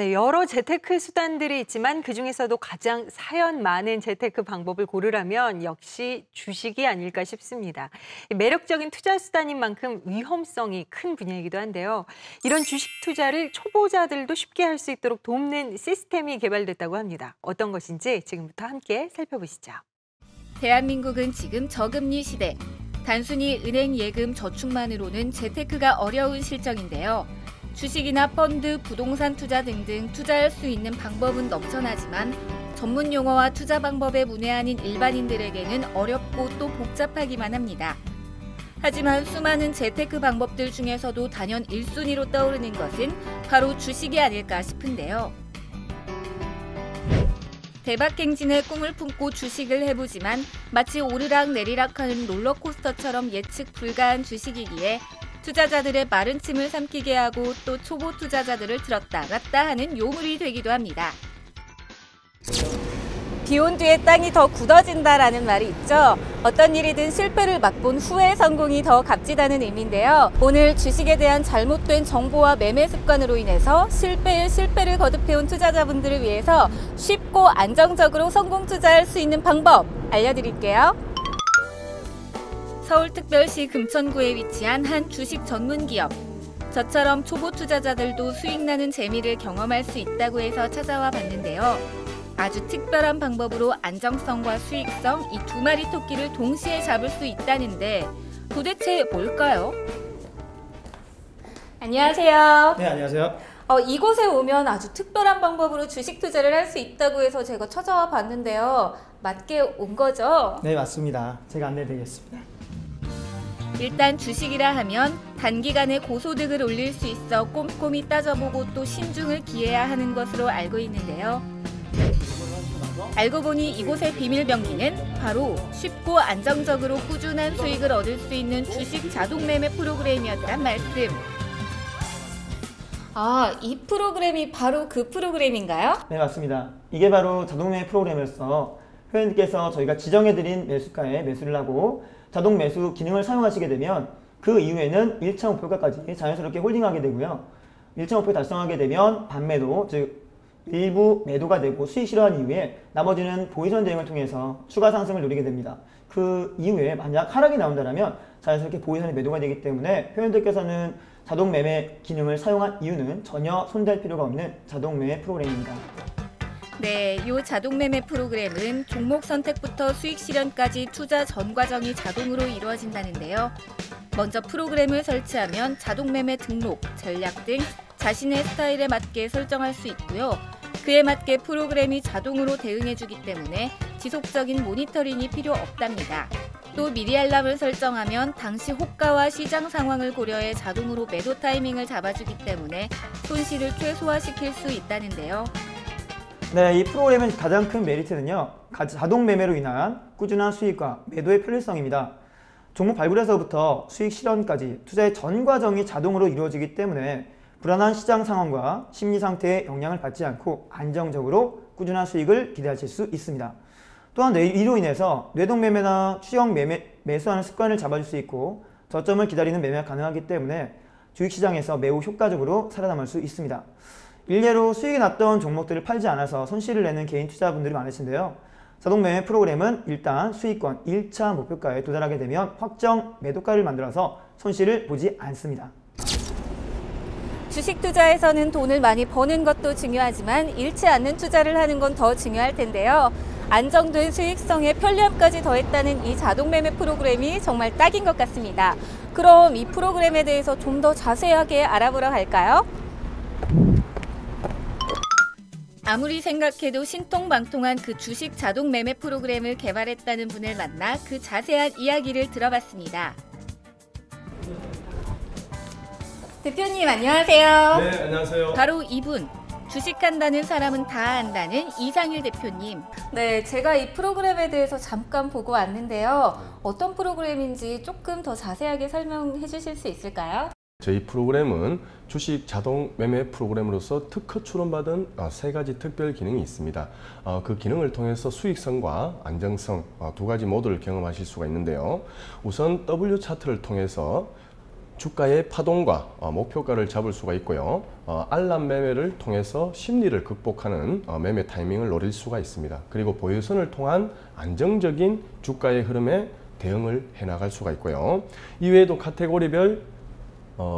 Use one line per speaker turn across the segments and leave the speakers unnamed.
네, 여러 재테크 수단들이 있지만 그중에서도 가장 사연 많은 재테크 방법을 고르라면 역시 주식이 아닐까 싶습니다. 매력적인 투자 수단인 만큼 위험성이 큰 분야이기도 한데요. 이런 주식 투자를 초보자들도 쉽게 할 수 있도록 돕는 시스템이 개발됐다고 합니다. 어떤 것인지 지금부터 함께 살펴보시죠.
대한민국은 지금 저금리 시대. 단순히 은행 예금 저축만으로는 재테크가 어려운 실정인데요. 주식이나 펀드, 부동산 투자 등등 투자할 수 있는 방법은 넘쳐나지만 전문 용어와 투자 방법에 문외한인 일반인들에게는 어렵고 또 복잡하기만 합니다. 하지만 수많은 재테크 방법들 중에서도 단연 1순위로 떠오르는 것은 바로 주식이 아닐까 싶은데요. 대박행진의 꿈을 품고 주식을 해보지만 마치 오르락내리락하는 롤러코스터처럼 예측 불가한 주식이기에 투자자들의 마른 침을 삼키게 하고 또 초보 투자자들을 들었다 놨다 하는 요물이 되기도 합니다. 비온 뒤에 땅이 더 굳어진다라는 말이 있죠. 어떤 일이든 실패를 맛본 후의 성공이 더 값지다는 의미인데요. 오늘 주식에 대한 잘못된 정보와 매매 습관으로 인해서 실패에 실패를 거듭해온 투자자분들을 위해서 쉽고 안정적으로 성공 투자할 수 있는 방법 알려드릴게요. 서울특별시 금천구에 위치한 한 주식 전문 기업. 저처럼 초보 투자자들도 수익나는 재미를 경험할 수 있다고 해서 찾아와 봤는데요. 아주 특별한 방법으로 안정성과 수익성 이 두 마리 토끼를 동시에 잡을 수 있다는데 도대체 뭘까요? 안녕하세요.
네, 안녕하세요.
이곳에 오면 아주 특별한 방법으로 주식 투자를 할 수 있다고 해서 제가 찾아와 봤는데요. 맞게 온 거죠?
네, 맞습니다. 제가 안내드리겠습니다.
일단 주식이라 하면 단기간에 고소득을 올릴 수 있어 꼼꼼히 따져보고 또 신중을 기해야 하는 것으로 알고 있는데요. 알고 보니 이곳의 비밀 병기는 바로 쉽고 안정적으로 꾸준한 수익을 얻을 수 있는 주식 자동 매매 프로그램이었단 말씀. 이 프로그램이 바로 그 프로그램인가요?
네, 맞습니다. 이게 바로 자동 매매 프로그램으로서 회원님께서 저희가 지정해드린 매수가에 매수를 하고 자동 매수 기능을 사용하시게 되면 그 이후에는 1차 목표가까지 자연스럽게 홀딩하게 되고요. 1차 목표 달성하게 되면 반매도, 즉 일부 매도가 되고 수익 실현한 이후에 나머지는 보이선 대응을 통해서 추가 상승을 누리게 됩니다. 그 이후에 만약 하락이 나온다면 자연스럽게 보이선이 매도가 되기 때문에 회원들께서는 자동 매매 기능을 사용한 이유는 전혀 손댈 필요가 없는 자동 매매 프로그램입니다.
네, 이 자동 매매 프로그램은 종목 선택부터 수익 실현까지 투자 전 과정이 자동으로 이루어진다는데요. 먼저 프로그램을 설치하면 자동 매매 등록, 전략 등 자신의 스타일에 맞게 설정할 수 있고요. 그에 맞게 프로그램이 자동으로 대응해주기 때문에 지속적인 모니터링이 필요 없답니다. 또 미리 알람을 설정하면 당시 호가와 시장 상황을 고려해 자동으로 매도 타이밍을 잡아주기 때문에 손실을 최소화시킬 수 있다는데요.
네, 이 프로그램의 가장 큰 메리트는요. 자동 매매로 인한 꾸준한 수익과 매도의 편리성입니다. 종목 발굴에서부터 수익 실현까지 투자의 전 과정이 자동으로 이루어지기 때문에 불안한 시장 상황과 심리 상태에 영향을 받지 않고 안정적으로 꾸준한 수익을 기대하실 수 있습니다. 또한 이로 인해서 뇌동매매나 추정 매수하는 습관을 잡아줄 수 있고 저점을 기다리는 매매가 가능하기 때문에 주식시장에서 매우 효과적으로 살아남을 수 있습니다. 일례로 수익이 났던 종목들을 팔지 않아서 손실을 내는 개인 투자분들이 많으신데요. 자동 매매 프로그램은 일단 수익권 1차 목표가에 도달하게 되면 확정 매도가를 만들어서 손실을 보지 않습니다.
주식 투자에서는 돈을 많이 버는 것도 중요하지만 잃지 않는 투자를 하는 건 더 중요할 텐데요. 안정된 수익성에 편리함까지 더했다는 이 자동 매매 프로그램이 정말 딱인 것 같습니다. 그럼 이 프로그램에 대해서 좀 더 자세하게 알아보러 갈까요? 아무리 생각해도 신통방통한 그 주식 자동 매매 프로그램을 개발했다는 분을 만나 그 자세한 이야기를 들어봤습니다. 대표님 안녕하세요.
네, 안녕하세요.
바로 이분, 주식한다는 사람은 다 안다는 이상일 대표님. 네, 제가 이 프로그램에 대해서 잠깐 보고 왔는데요. 어떤 프로그램인지 조금 더 자세하게 설명해 주실 수 있을까요?
저희 프로그램은 주식 자동 매매 프로그램으로서 특허 출원받은 3가지 특별 기능이 있습니다. 그 기능을 통해서 수익성과 안정성 2가지 모두를 경험하실 수가 있는데요. 우선 W 차트를 통해서 주가의 파동과 목표가를 잡을 수가 있고요. 알람 매매를 통해서 심리를 극복하는 매매 타이밍을 노릴 수가 있습니다. 그리고 보유선을 통한 안정적인 주가의 흐름에 대응을 해나갈 수가 있고요. 이외에도 카테고리별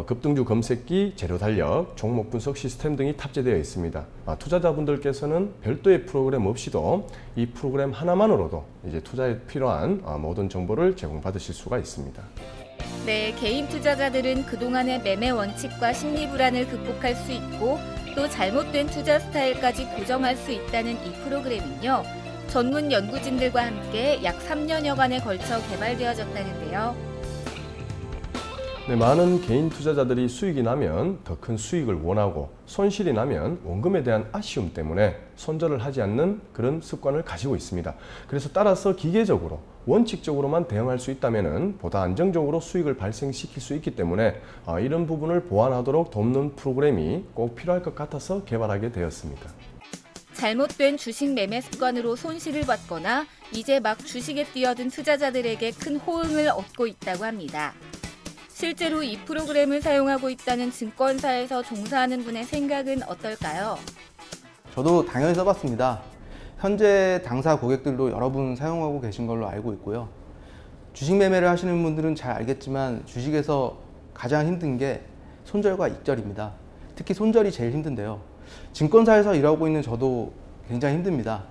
급등주 검색기, 재료 달력, 종목 분석 시스템 등이 탑재되어 있습니다. 투자자분들께서는 별도의 프로그램 없이도 이 프로그램 하나만으로도 이제 투자에 필요한 모든 정보를 제공받으실 수가 있습니다.
네, 개인 투자자들은 그동안의 매매 원칙과 심리 불안을 극복할 수 있고 또 잘못된 투자 스타일까지 교정할 수 있다는 이 프로그램은요. 전문 연구진들과 함께 약 3년여간에 걸쳐 개발되어졌다는데요.
네, 많은 개인 투자자들이 수익이 나면 더 큰 수익을 원하고 손실이 나면 원금에 대한 아쉬움 때문에 손절을 하지 않는 그런 습관을 가지고 있습니다. 그래서 따라서 기계적으로 원칙적으로만 대응할 수 있다면 보다 안정적으로 수익을 발생시킬 수 있기 때문에 이런 부분을 보완하도록 돕는 프로그램이 꼭 필요할 것 같아서 개발하게 되었습니다.
잘못된 주식 매매 습관으로 손실을 받거나 이제 막 주식에 뛰어든 투자자들에게 큰 호응을 얻고 있다고 합니다. 실제로 이 프로그램을 사용하고 있다는 증권사에서 종사하는 분의 생각은 어떨까요?
저도 당연히 써봤습니다. 현재 당사 고객들도 여러 분 사용하고 계신 걸로 알고 있고요. 주식 매매를 하시는 분들은 잘 알겠지만 주식에서 가장 힘든 게 손절과 익절입니다. 특히 손절이 제일 힘든데요. 증권사에서 일하고 있는 저도 굉장히 힘듭니다.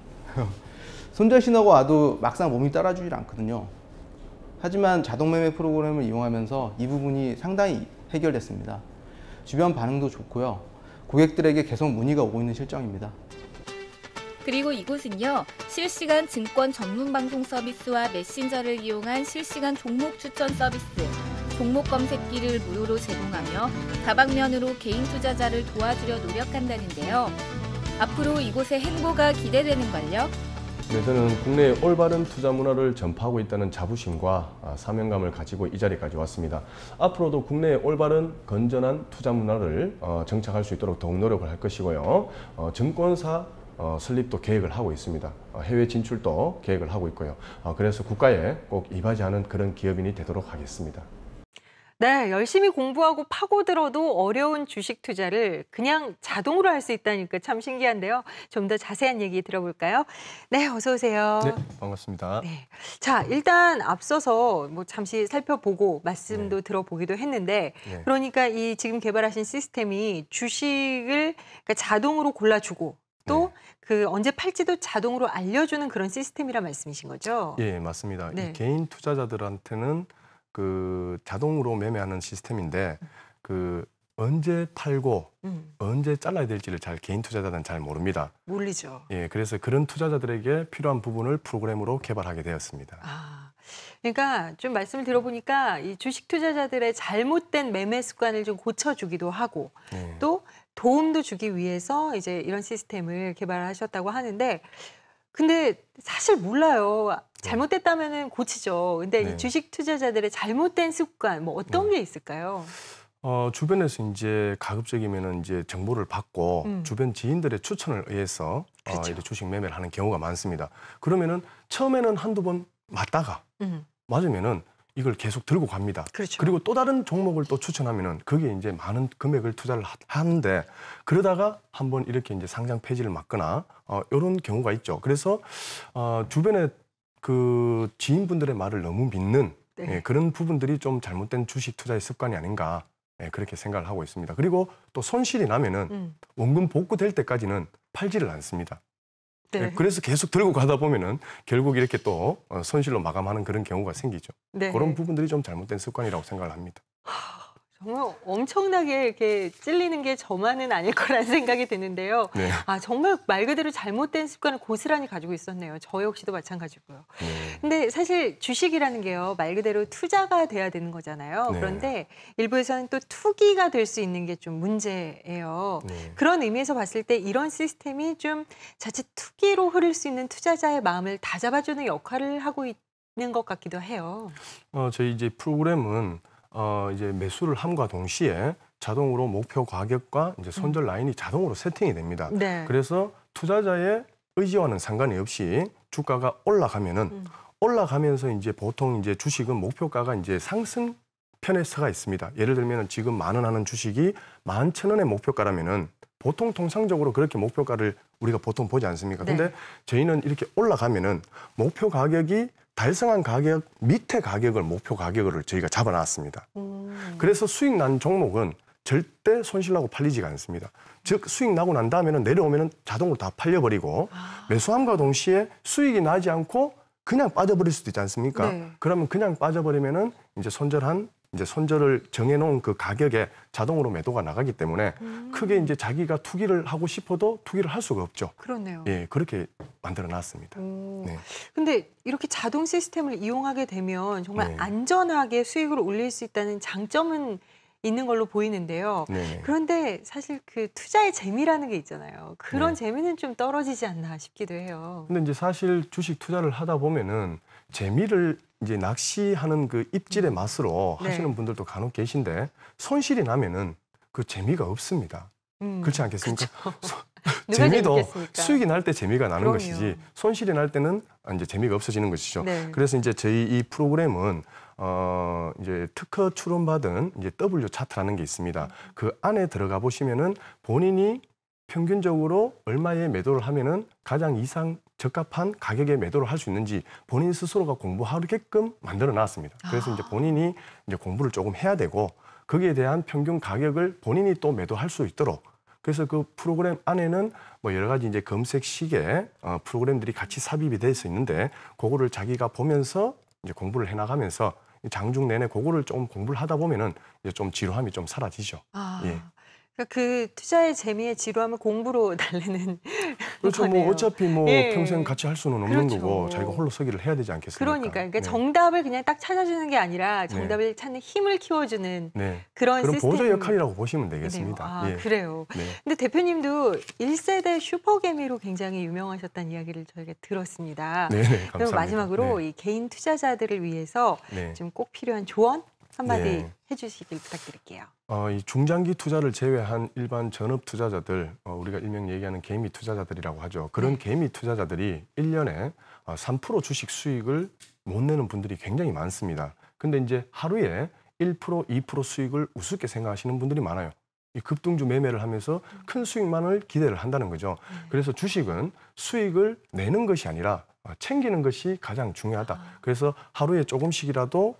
손절 신호가 와도 막상 몸이 따라주질 않거든요. 하지만 자동매매 프로그램을 이용하면서 이 부분이 상당히 해결됐습니다. 주변 반응도 좋고요. 고객들에게 계속 문의가 오고 있는 실정입니다.
그리고 이곳은요. 실시간 증권 전문 방송 서비스와 메신저를 이용한 실시간 종목 추천 서비스, 종목 검색기를 무료로 제공하며 다방면으로 개인 투자자를 도와주려 노력한다는데요. 앞으로 이곳의 행보가 기대되는걸요.
네, 저는 국내의 올바른 투자 문화를 전파하고 있다는 자부심과 사명감을 가지고 이 자리까지 왔습니다. 앞으로도 국내의 올바른 건전한 투자 문화를 정착할 수 있도록 더욱 노력을 할 것이고요. 증권사 설립도 계획을 하고 있습니다. 해외 진출도 계획을 하고 있고요. 그래서 국가에 꼭 이바지하는 그런 기업인이 되도록 하겠습니다.
네, 열심히 공부하고 파고들어도 어려운 주식 투자를 그냥 자동으로 할 수 있다니까 참 신기한데요. 좀 더 자세한 얘기 들어볼까요? 네, 어서 오세요.
네, 반갑습니다.
네. 자, 일단 앞서서 뭐 잠시 살펴보고 말씀도
네.
들어보기도 했는데
네.
그러니까 이 지금 개발하신 시스템이 주식을 그러니까 자동으로 골라주고 또 그 언제 팔지도 자동으로 알려주는 그런 시스템이란 말씀이신 거죠?
예, 맞습니다.
네.
이 개인 투자자들한테는 그 자동으로 매매하는 시스템인데 그 언제 팔고 언제 잘라야 될지를 개인 투자자들은 잘 모릅니다.
모르죠.
예, 그래서 그런 투자자들에게 필요한 부분을 프로그램으로 개발하게 되었습니다.
그러니까 좀 말씀을 들어보니까 이 주식 투자자들의 잘못된 매매 습관을 좀 고쳐주기도 하고
네.
또 도움도 주기 위해서 이제 이런 시스템을 개발하셨다고 하는데 근데 사실 몰라요. 잘못됐다면은 고치죠. 근데
네.
이 주식 투자자들의 잘못된 습관 뭐 어떤 게 있을까요?
주변에서 이제 가급적이면은 이제 정보를 받고 주변 지인들의 추천을 의해서
그렇죠.
이렇게 주식 매매를 하는 경우가 많습니다. 그러면은 처음에는 한두 번 맞다가 맞으면은 이걸 계속 들고 갑니다.
그렇죠.
그리고 또 다른 종목을 또 추천하면은 그게 이제 많은 금액을 투자를 하는데 그러다가 한번 이렇게 이제 상장 폐지를 맞거나 이런 경우가 있죠. 그래서 주변에 그 지인분들의 말을 너무 믿는
네.
그런 부분들이 좀 잘못된 주식 투자의 습관이 아닌가 그렇게 생각을 하고 있습니다. 그리고 또 손실이 나면은 원금 복구될 때까지는 팔지를 않습니다.
네.
그래서 계속 들고 가다 보면은 결국 이렇게 또 손실로 마감하는 그런 경우가 생기죠.
네.
그런 부분들이 좀 잘못된 습관이라고 생각을 합니다.
정말 엄청나게 이렇게 찔리는 게 저만은 아닐 거라는 생각이 드는데요.
네.
정말 말 그대로 잘못된 습관을 고스란히 가지고 있었네요. 저 역시도 마찬가지고요. 근데 사실 주식이라는 게요. 말 그대로 투자가 돼야 되는 거잖아요.
네.
그런데 일부에서는 또 투기가 될 수 있는 게 좀 문제예요.
네.
그런 의미에서 봤을 때 이런 시스템이 좀 자칫 투기로 흐를 수 있는 투자자의 마음을 다잡아주는 역할을 하고 있는 것 같기도 해요.
저희 이제 프로그램은 이제 매수를 함과 동시에 자동으로 목표 가격과 이제 손절 라인이 자동으로 세팅이 됩니다.
네.
그래서 투자자의 의지와는 상관이 없이 주가가 올라가면은 올라가면서 이제 보통 이제 주식은 목표가가 이제 상승 편에서가 있습니다. 예를 들면 지금 10,000원 하는 주식이 11,000원의 목표가라면은 보통 통상적으로 그렇게 목표가를 우리가 보통 보지 않습니까? 근데
네.
저희는 이렇게 올라가면은 목표 가격이 달성한 가격 밑에 가격을 목표 가격을 저희가 잡아놨습니다. 그래서 수익 난 종목은 절대 손실나고 팔리지가 않습니다. 즉 수익 나고 난 다음에는 내려오면은 자동으로 다 팔려버리고 매수함과 동시에 수익이 나지 않고 그냥 빠져버릴 수도 있지 않습니까?
네.
그러면 그냥 빠져버리면은 이제 손절을 정해놓은 그 가격에 자동으로 매도가 나가기 때문에 크게 이제 자기가 투기를 하고 싶어도 투기를 할 수가 없죠.
그렇네요.
예, 그렇게 만들어놨습니다. 네.
근데 이렇게 자동 시스템을 이용하게 되면 정말
네.
안전하게 수익을 올릴 수 있다는 장점은 있는 걸로 보이는데요.
네네.
그런데 사실 그 투자의 재미라는 게 있잖아요. 그런
네.
재미는 좀 떨어지지 않나 싶기도 해요.
근데 이제 사실 주식 투자를 하다 보면은 재미를 이제 낚시하는 그 입질의 맛으로
네.
하시는 분들도 간혹 계신데 손실이 나면은 그 재미가 없습니다. 그렇지 않겠습니까?
누가
재미도
재밌겠습니까?
수익이 날 때 재미가 나는
그럼요.
것이지 손실이 날 때는 이제 재미가 없어지는 것이죠.
네.
그래서 이제 저희 이 프로그램은 이제 특허 출원받은 이제 W 차트라는 게 있습니다. 그 안에 들어가 보시면은 본인이 평균적으로 얼마에 매도를 하면은 가장 이상 적합한 가격에 매도를 할 수 있는지 본인 스스로가 공부하게끔 만들어 놨습니다. 그래서 이제 본인이 이제 공부를 조금 해야 되고 거기에 대한 평균 가격을 본인이 또 매도할 수 있도록 그래서 그 프로그램 안에는 뭐 여러 가지 이제 검색 시계 프로그램들이 같이 삽입이 돼 있는데 그거를 자기가 보면서 이제 공부를 해 나가면서 장중 내내 그거를 좀 공부를 하다 보면은 이제 좀 지루함이 좀 사라지죠. 예.
그러니까 그 투자의 재미의 지루함을 공부로 달래는
그렇죠.
거네요.
뭐 어차피 뭐
예.
평생 같이 할 수는 없는
그렇죠.
거고 자기가 홀로 서기를 해야 되지 않겠습니까?
그러니까
네.
정답을 그냥 딱 찾아주는 게 아니라 정답을 찾는 힘을 키워주는
네.
그런
그런
시스템.
보조 역할이라고 보시면 되겠습니다. 예.
그래요.
네.
근데 대표님도 1세대 슈퍼개미로 굉장히 유명하셨다는 이야기를 저희가 들었습니다.
네, 감사합니다.
그럼 마지막으로
네.
이 개인 투자자들을 위해서
네.
좀 꼭 필요한 조언 한마디
네.
해주시길 부탁드릴게요.
이 중장기 투자를 제외한 일반 전업 투자자들, 우리가 일명 얘기하는 개미 투자자들이라고 하죠. 그런 개미 투자자들이 1년에 3% 주식 수익을 못 내는 분들이 굉장히 많습니다. 근데 이제 하루에 1%, 2% 수익을 우습게 생각하시는 분들이 많아요. 이 급등주 매매를 하면서 큰 수익만을 기대를 한다는 거죠. 그래서 주식은 수익을 내는 것이 아니라 챙기는 것이 가장 중요하다. 그래서 하루에 조금씩이라도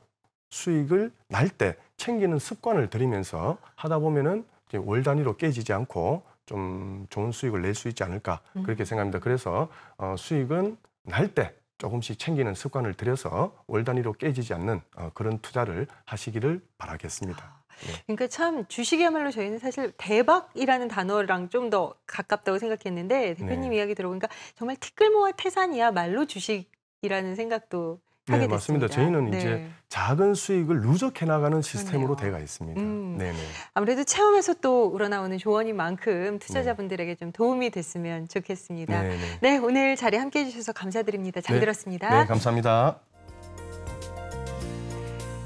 수익을 날 때 챙기는 습관을 들이면서 하다 보면은 이제 월 단위로 깨지지 않고 좀 좋은 수익을 낼 수 있지 않을까 그렇게 생각합니다. 그래서 수익은 날 때 조금씩 챙기는 습관을 들여서 월 단위로 깨지지 않는 그런 투자를 하시기를 바라겠습니다.
그러니까 참 주식이야말로 저희는 사실 대박이라는 단어랑 좀 더 가깝다고 생각했는데 대표님
네.
이야기 들어보니까 정말 티끌모아 태산이야말로 주식이라는 생각도 하게
네, 맞습니다.
됐습니다.
저희는 이제 작은 수익을 누적해 나가는 시스템으로
그러네요.
되어 있습니다. 네네.
아무래도 체험에서 또 우러나오는 조언인 만큼 투자자분들에게 좀 도움이 됐으면 좋겠습니다.
네네.
네, 오늘 자리에 함께해 주셔서 감사드립니다. 잘
네.
들었습니다.
네, 감사합니다.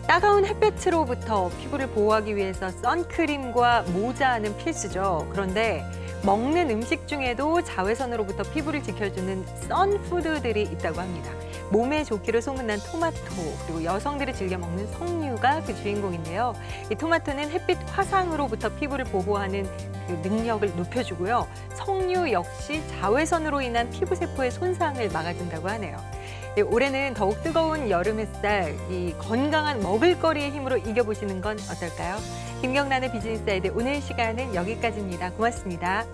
따가운 햇볕으로부터 피부를 보호하기 위해서 선크림과 모자는 필수죠. 그런데 먹는 음식 중에도 자외선으로부터 피부를 지켜주는 선푸드들이 있다고 합니다. 몸에 좋기로 소문난 토마토, 그리고 여성들이 즐겨 먹는 석류가 그 주인공인데요. 이 토마토는 햇빛 화상으로부터 피부를 보호하는 그 능력을 높여주고요. 석류 역시 자외선으로 인한 피부 세포의 손상을 막아준다고 하네요. 올해는 더욱 뜨거운 여름 햇살, 이 건강한 먹을거리의 힘으로 이겨보시는 건 어떨까요? 김경란의 비즈니스 아이디 오늘 시간은 여기까지입니다. 고맙습니다.